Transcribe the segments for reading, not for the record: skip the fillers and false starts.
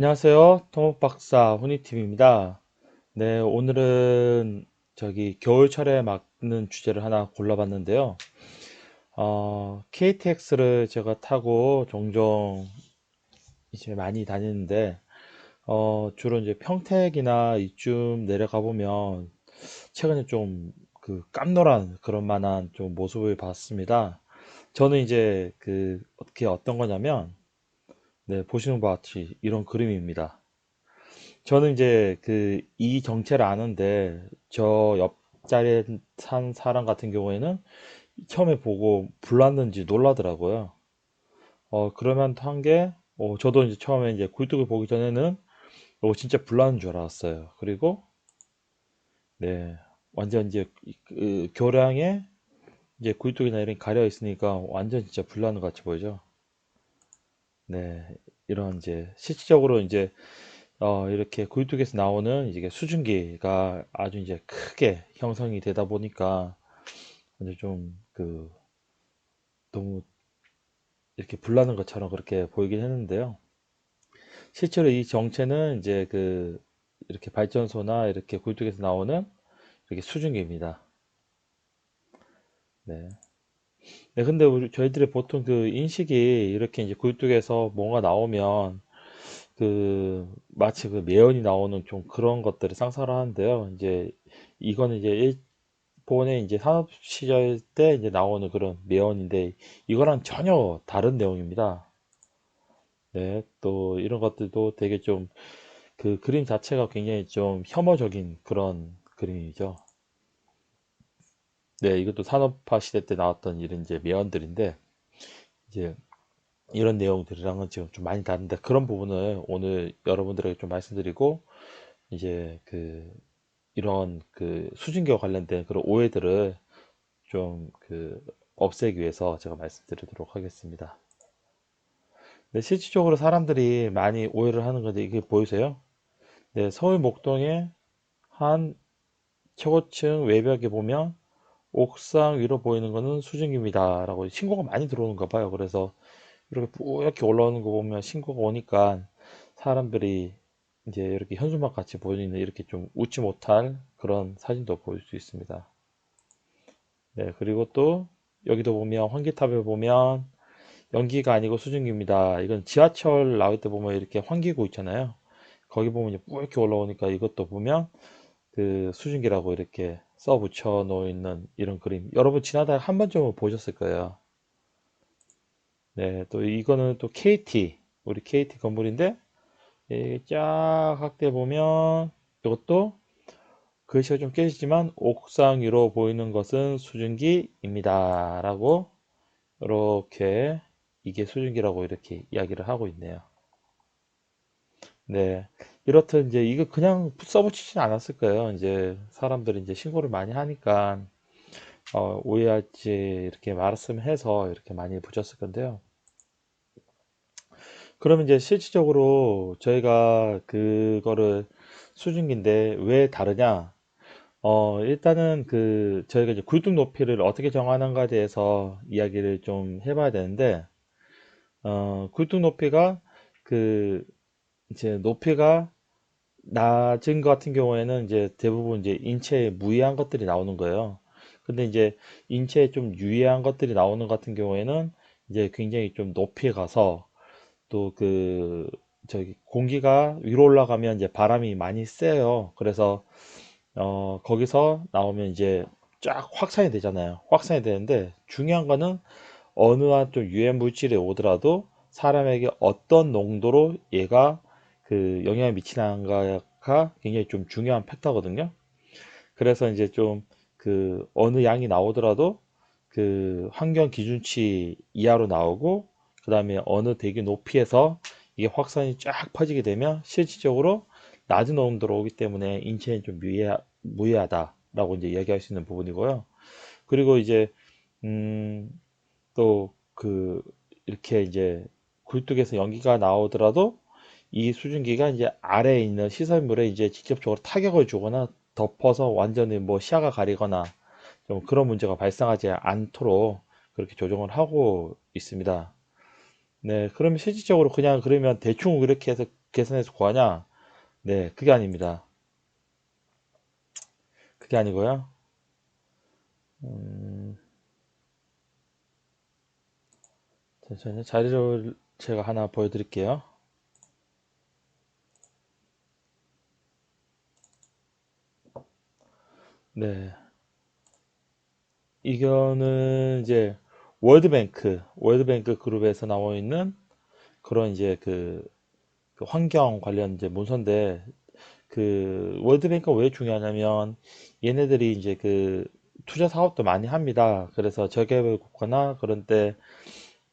안녕하세요. 토목박사 훈이팀입니다. 네, 오늘은 겨울철에 맞는 주제를 하나 골라봤는데요. KTX를 제가 타고 종종 이제 많이 다니는데, 주로 이제 평택이나 이쯤 내려가 보면 최근에 좀 그 깜놀한 그런 만한 좀 모습을 봤습니다. 저는 이제 어떻게 어떤 거냐면, 네, 보시는 바와 같이 이런 그림입니다. 저는 이제 이 정체를 아는데 저 옆자리에 산 사람 같은 경우에는 처음에 보고 불났는지 놀라더라고요. 그러면 한 게, 저도 이제 처음에 이제 굴뚝을 보기 전에는 진짜 불나는 줄 알았어요. 그리고 네, 완전 이제 교량에 이제 굴뚝이나 이런 게 가려 있으니까 완전 진짜 불나는 것 같이 보이죠. 네, 이런 이제 실질적으로 이제 이렇게 굴뚝에서 나오는 이제 수증기가 아주 이제 크게 형성이 되다 보니까 이제 좀 너무 이렇게 불나는 것처럼 그렇게 보이긴 했는데요. 실제로 이 정체는 이제 이렇게 발전소나 이렇게 굴뚝에서 나오는 이렇게 수증기입니다. 네. 네, 근데 저희들이 보통 그 인식이 이렇게 이제 굴뚝에서 뭔가 나오면 마치 그 매연이 나오는 좀 그런 것들을 상상을 하는데요. 이제 이거는 이제 일본의 이제 산업 시절 때 이제 나오는 그런 매연인데 이거랑 전혀 다른 내용입니다. 네, 또 이런 것들도 되게 좀 그 그림 자체가 굉장히 좀 혐오적인 그런 그림이죠. 네, 이것도 산업화 시대 때 나왔던 이런 이제 매연들인데 이제 이런 내용들이랑은 지금 좀 많이 다른데 그런 부분을 오늘 여러분들에게 좀 말씀드리고 이제 이런 수증기와 관련된 그런 오해들을 좀 없애기 위해서 제가 말씀드리도록 하겠습니다. 네, 실질적으로 사람들이 많이 오해를 하는 건데 이게 보이세요? 네, 서울 목동의 한 최고층 외벽에 보면 옥상 위로 보이는 거는 수증기입니다 라고 신고가 많이 들어오는가 봐요. 그래서 이렇게 뿌옇게 올라오는 거 보면 신고가 오니까 사람들이 이제 이렇게 현수막 같이 보이는 이렇게 좀 웃지 못할 그런 사진도 보일 수 있습니다. 네, 그리고 또 여기도 보면 환기탑에 보면 연기가 아니고 수증기입니다. 이건 지하철 나올 때 보면 이렇게 환기구 있잖아요. 거기 보면 이제 뿌옇게 올라오니까 이것도 보면 수증기라고 이렇게 써 붙여 놓는 이런 그림. 여러분 지나다가 한 번쯤은 보셨을 거예요. 네, 또 이거는 또 KT, 우리 KT 건물인데, 쫙 확대 보면 이것도 글씨가 좀 깨지지만 옥상 위로 보이는 것은 수증기입니다. 라고 이렇게 이게 수증기라고 이렇게 이야기를 하고 있네요. 네. 이렇듯 이제 이거 그냥 써붙이진 않았을 거예요. 이제 사람들이 이제 신고를 많이 하니까 오해할지 이렇게 말씀을 해서 이렇게 많이 붙였을 건데요. 그러면 이제 실질적으로 저희가 그거를 수증기인데 왜 다르냐? 일단은 저희가 이제 굴뚝 높이를 어떻게 정하는가에 대해서 이야기를 좀 해봐야 되는데, 굴뚝 높이가 그 이제 높이가 낮은 것 같은 경우에는 이제 대부분 이제 인체에 무해한 것들이 나오는 거예요. 근데 이제 인체에 좀 유해한 것들이 나오는 것 같은 경우에는 이제 굉장히 좀 높이 가서 또 저기 공기가 위로 올라가면 이제 바람이 많이 세요. 그래서 거기서 나오면 이제 쫙 확산이 되잖아요. 확산이 되는데 중요한 거는 어느 한 좀 유해 물질이 오더라도 사람에게 어떤 농도로 얘가 영향을 미치는가가 굉장히 좀 중요한 팩터거든요. 그래서 이제 좀 어느 양이 나오더라도 환경 기준치 이하로 나오고 그 다음에 어느 대기 높이에서 이게 확산이 쫙 퍼지게 되면 실질적으로 낮은 온도로 오기 때문에 인체에 좀 무해하다라고 이제 이야기할 수 있는 부분이고요. 그리고 이제 또 이렇게 이제 굴뚝에서 연기가 나오더라도 이 수증기가 이제 아래에 있는 시설물에 이제 직접적으로 타격을 주거나 덮어서 완전히 뭐 시야가 가리거나 좀 그런 문제가 발생하지 않도록 그렇게 조정을 하고 있습니다. 네, 그러면 실질적으로 그냥 그러면 대충 이렇게 해서 계산해서 구하냐? 네, 그게 아닙니다. 그게 아니고요. 음, 잠시만요. 자료를 제가 하나 보여드릴게요. 네, 이거는 이제 월드뱅크 그룹에서 나와 있는 그런 이제 그 환경 관련 이제 문서인데, 그 월드뱅크가 왜 중요하냐면 얘네들이 이제 그 투자 사업도 많이 합니다. 그래서 저개발 국가나 그런 때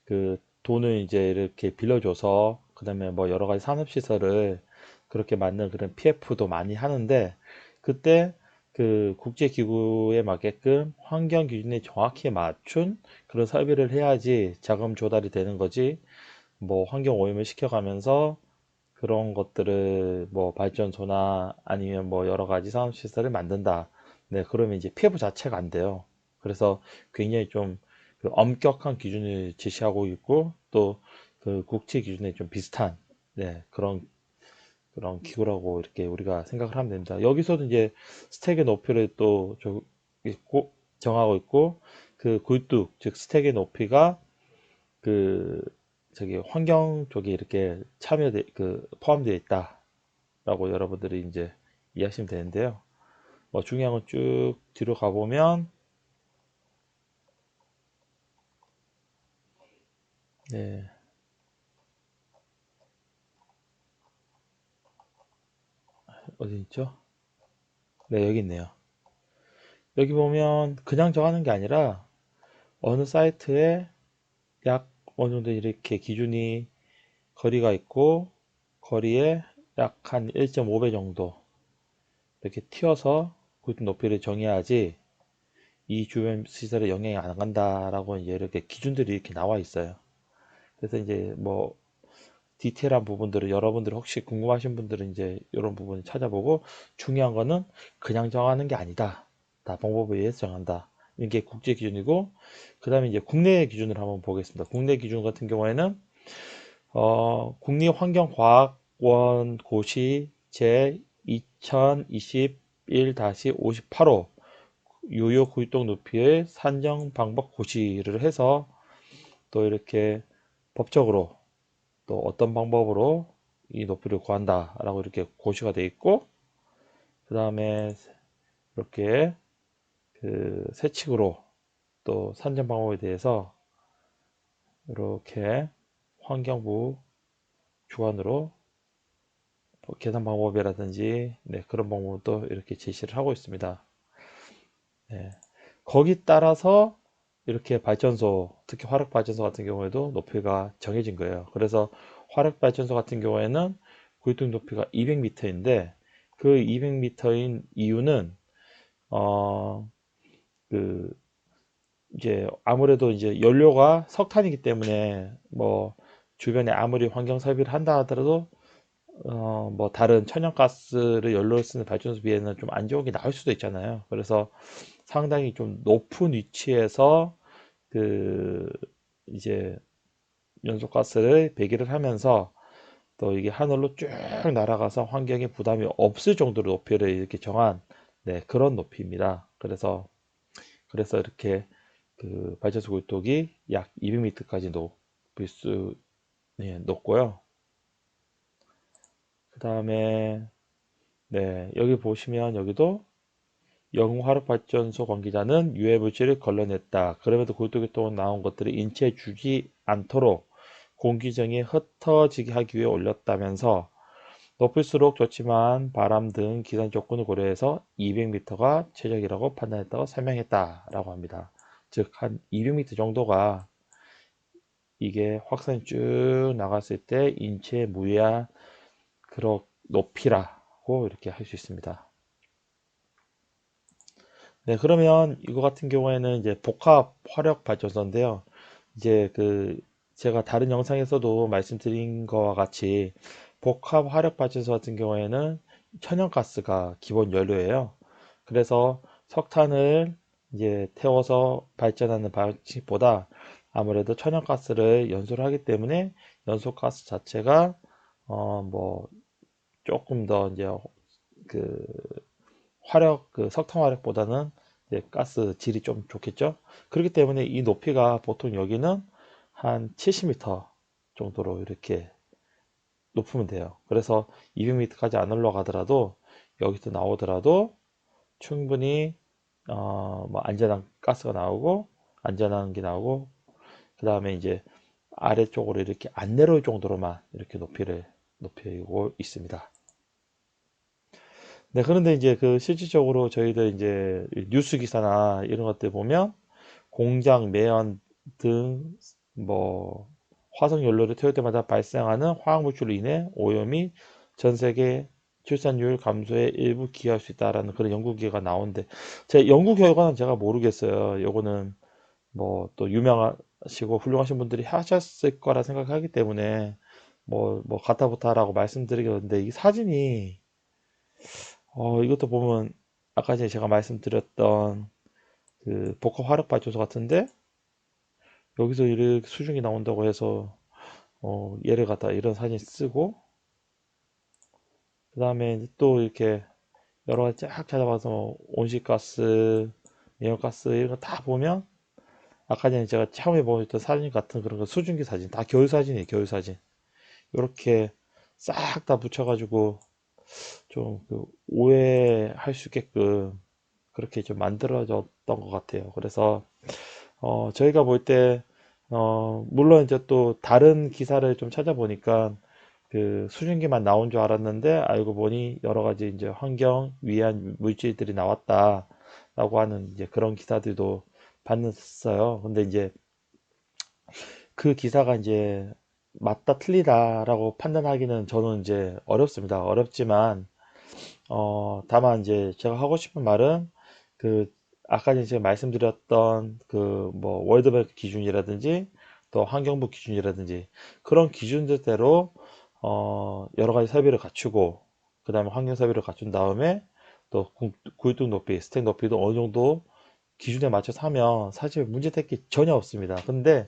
그 돈을 이제 이렇게 빌려줘서 그다음에 뭐 여러 가지 산업 시설을 그렇게 만든 그런 PF도 많이 하는데, 그때 그 국제 기구에 맞게끔 환경 기준에 정확히 맞춘 그런 설비를 해야지 자금 조달이 되는 거지. 뭐 환경 오염을 시켜가면서 그런 것들을 뭐 발전소나 아니면 뭐 여러 가지 산업 시설을 만든다. 네, 그러면 이제 피부 자체가 안 돼요. 그래서 굉장히 좀 그 엄격한 기준을 제시하고 있고, 또 그 국제 기준에 좀 비슷한, 네, 그런 기구라고 이렇게 우리가 생각을 하면 됩니다. 여기서도 이제 스택의 높이를 또 있고 정하고 있고, 그 굴뚝 즉 스택의 높이가 그 저기 환경 쪽에 이렇게 포함되어 있다라고 여러분들이 이제 이해하시면 되는데요. 뭐 중요한 건 쭉 뒤로 가보면, 네, 어디 있죠? 네, 여기 있네요. 여기 보면 그냥 정하는 게 아니라 어느 사이트에 약 어느 정도 이렇게 기준이 거리가 있고, 거리에 약 한 1.5배 정도 이렇게 튀어서 굴뚝 높이를 정해야지 이 주변 시설에 영향이 안 간다라고 이제 이렇게 기준들이 이렇게 나와 있어요. 그래서 이제 뭐 디테일한 부분들을 여러분들 혹시 궁금하신 분들은 이제 이런 부분을 찾아보고, 중요한 거는 그냥 정하는 게 아니다. 다 방법에 의해서 정한다. 이게 국제 기준이고, 그 다음에 이제 국내 기준을 한번 보겠습니다. 국내 기준 같은 경우에는 국립환경과학원고시 제 2021-58호 유효 굴뚝 높이의 산정 방법 고시를 해서 또 이렇게 법적으로 또 어떤 방법으로 이 높이를 구한다라고 이렇게 고시가 되어 있고, 그 다음에 이렇게 그 세칙으로 또 산정 방법에 대해서 이렇게 환경부 주관으로 계산 방법이라든지, 네, 그런 방법도 이렇게 제시를 하고 있습니다. 네. 거기 따라서 이렇게 발전소, 특히 화력 발전소 같은 경우에도 높이가 정해진 거예요. 그래서 화력 발전소 같은 경우에는 굴뚝 높이가 200m인데, 그 200m인 이유는 어, 그 이제 아무래도 이제 연료가 석탄이기 때문에, 뭐 주변에 아무리 환경 설비를 한다 하더라도 뭐 다른 천연가스를 연료로 쓰는 발전소 비해는 좀 안 좋은 게 나올 수도 있잖아요. 그래서 상당히 좀 높은 위치에서 그 이제 연소가스를 배기를 하면서 또 이게 하늘로 쭉 날아가서 환경에 부담이 없을 정도로 높이를 이렇게 정한, 네, 그런 높이입니다. 그래서 이렇게 그 발전소 굴뚝이 약 200m까지 높일 수, 네, 높고요. 그 다음에 네, 여기 보시면 여기도 영화력발전소 관계자는 유해 물질을 걸러냈다. 그럼에도 굴뚝에 또 나온 것들을 인체에 주지 않도록 공기중에 흩어지게 하기 위해 올렸다면서, 높일수록 좋지만 바람 등 기상 조건을 고려해서 200m가 최적이라고 판단했다고 설명했다라고 합니다. 즉, 한 200m 정도가 이게 확산이 쭉 나갔을 때 인체에 무해한 그런 높이라고 이렇게 할 수 있습니다. 네, 그러면 이거 같은 경우에는 이제 복합 화력 발전소인데요. 이제 그 제가 다른 영상에서도 말씀드린 거와 같이 복합 화력 발전소 같은 경우에는 천연가스가 기본 연료예요. 그래서 석탄을 이제 태워서 발전하는 방식보다 아무래도 천연가스를 연소를 하기 때문에 연소가스 자체가 뭐 조금 더 이제 그 화력, 그 석탄 화력보다는 이제 가스 질이 좀 좋겠죠. 그렇기 때문에 이 높이가 보통 여기는 한 70m 정도로 이렇게 높으면 돼요. 그래서 200m까지 안 올라가더라도 여기서 나오더라도 충분히 뭐 안전한 가스가 나오고 안전한 게 나오고, 그 다음에 이제 아래쪽으로 이렇게 안 내려올 정도로만 이렇게 높이를 높이고 있습니다. 네, 그런데 이제 그 실질적으로 저희들 이제 뉴스 기사나 이런 것들 보면 공장 매연 등 뭐 화석 연료를 태울 때마다 발생하는 화학 물질로 인해 오염이 전 세계 출산율 감소에 일부 기여할 수 있다라는 그런 연구 결과가 나오는데, 제 연구 결과는 제가 모르겠어요. 요거는 뭐 또 유명하시고 훌륭하신 분들이 하셨을 거라 생각하기 때문에 뭐 가타부타라고 말씀드리겠는데, 이 사진이 이것도 보면 아까 전에 제가 말씀드렸던 그 복합 화력 발전소 같은데, 여기서 이렇게 수중이 나온다고 해서 얘를 갖다 이런 사진 쓰고, 그 다음에 또 이렇게 여러 가지 쫙 찾아봐서 온실가스, 매연가스 이런 거 다 보면 아까 전에 제가 처음에 보였던 사진 같은 그런 거 수증기 사진, 다 겨울 사진이에요. 겨울 사진. 이렇게 싹 다 붙여가지고 좀그 오해할 수 있게끔 그렇게 좀 만들어졌던 것 같아요. 그래서 저희가 볼 때, 물론 이제 또 다른 기사를 좀 찾아보니까 그 수증기만 나온 줄 알았는데 알고 보니 여러 가지 이제 환경 위한 물질들이 나왔다라고 하는 이제 그런 기사들도 봤었어요. 근데 이제 그 기사가 이제 맞다 틀리다라고 판단하기는 저는 이제 어렵습니다. 어렵지만 다만 이제 제가 하고 싶은 말은 그 아까 전에 제가 말씀드렸던 그 뭐 월드뱅크 기준이라든지 또 환경부 기준이라든지 그런 기준들대로 여러 가지 설비를 갖추고, 그 다음에 환경 설비를 갖춘 다음에 또 굴뚝 높이, 스택 높이도 어느 정도 기준에 맞춰서 하면 사실 문제 될 게 전혀 없습니다. 근데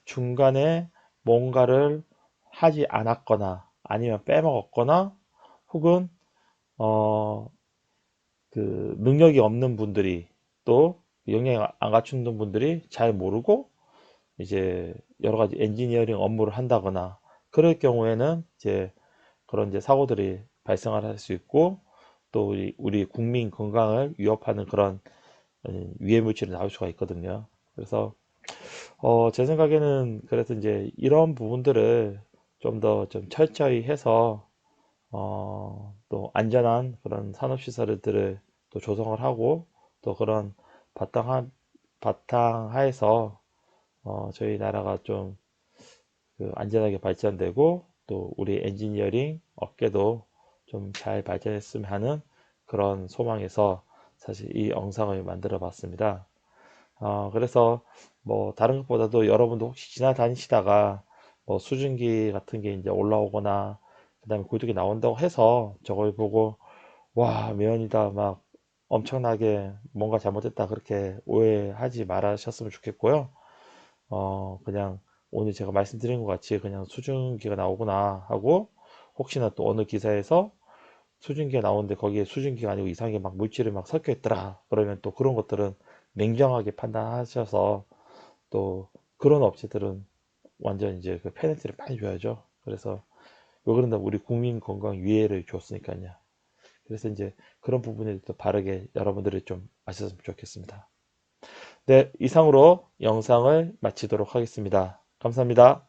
중간에 뭔가를 하지 않았거나 아니면 빼먹었거나 혹은 어, 그 능력이 없는 분들이, 또 영향 안 갖춘 분들이 잘 모르고 이제 여러 가지 엔지니어링 업무를 한다거나 그럴 경우에는 이제 그런 이제 사고들이 발생할 수 있고, 또 우리 국민 건강을 위협하는 그런 유해 물질이 나올 수가 있거든요. 그래서 제 생각에는 그래서 이제 이런 부분들을 좀 더 좀 철저히 해서 또 안전한 그런 산업시설들을 또 조성을 하고, 또 그런 바탕하에서 저희 나라가 좀 그 안전하게 발전되고 또 우리 엔지니어링 업계도 좀 잘 발전했으면 하는 그런 소망에서 사실 이 영상을 만들어 봤습니다. 그래서 뭐 다른 것보다도 여러분도 혹시 지나다니시다가 뭐 수증기 같은 게 이제 올라오거나 그다음에 굴뚝이 나온다고 해서 저걸 보고 와 매연이다 막 엄청나게 뭔가 잘못됐다 그렇게 오해하지 말으셨으면 좋겠고요. 그냥 오늘 제가 말씀드린 것 같이 그냥 수증기가 나오구나 하고, 혹시나 또 어느 기사에서 수증기가 나오는데 거기에 수증기가 아니고 이상하게 막 물질이 막 섞여 있더라 그러면 또 그런 것들은 냉정하게 판단하셔서, 또 그런 업체들은 완전 이제 그 페널티를 많이 줘야죠. 그래서 왜 그런다, 우리 국민 건강 위해를 줬으니까요. 그래서 이제 그런 부분에 또 바르게 여러분들이 좀 아셨으면 좋겠습니다. 네, 이상으로 영상을 마치도록 하겠습니다. 감사합니다.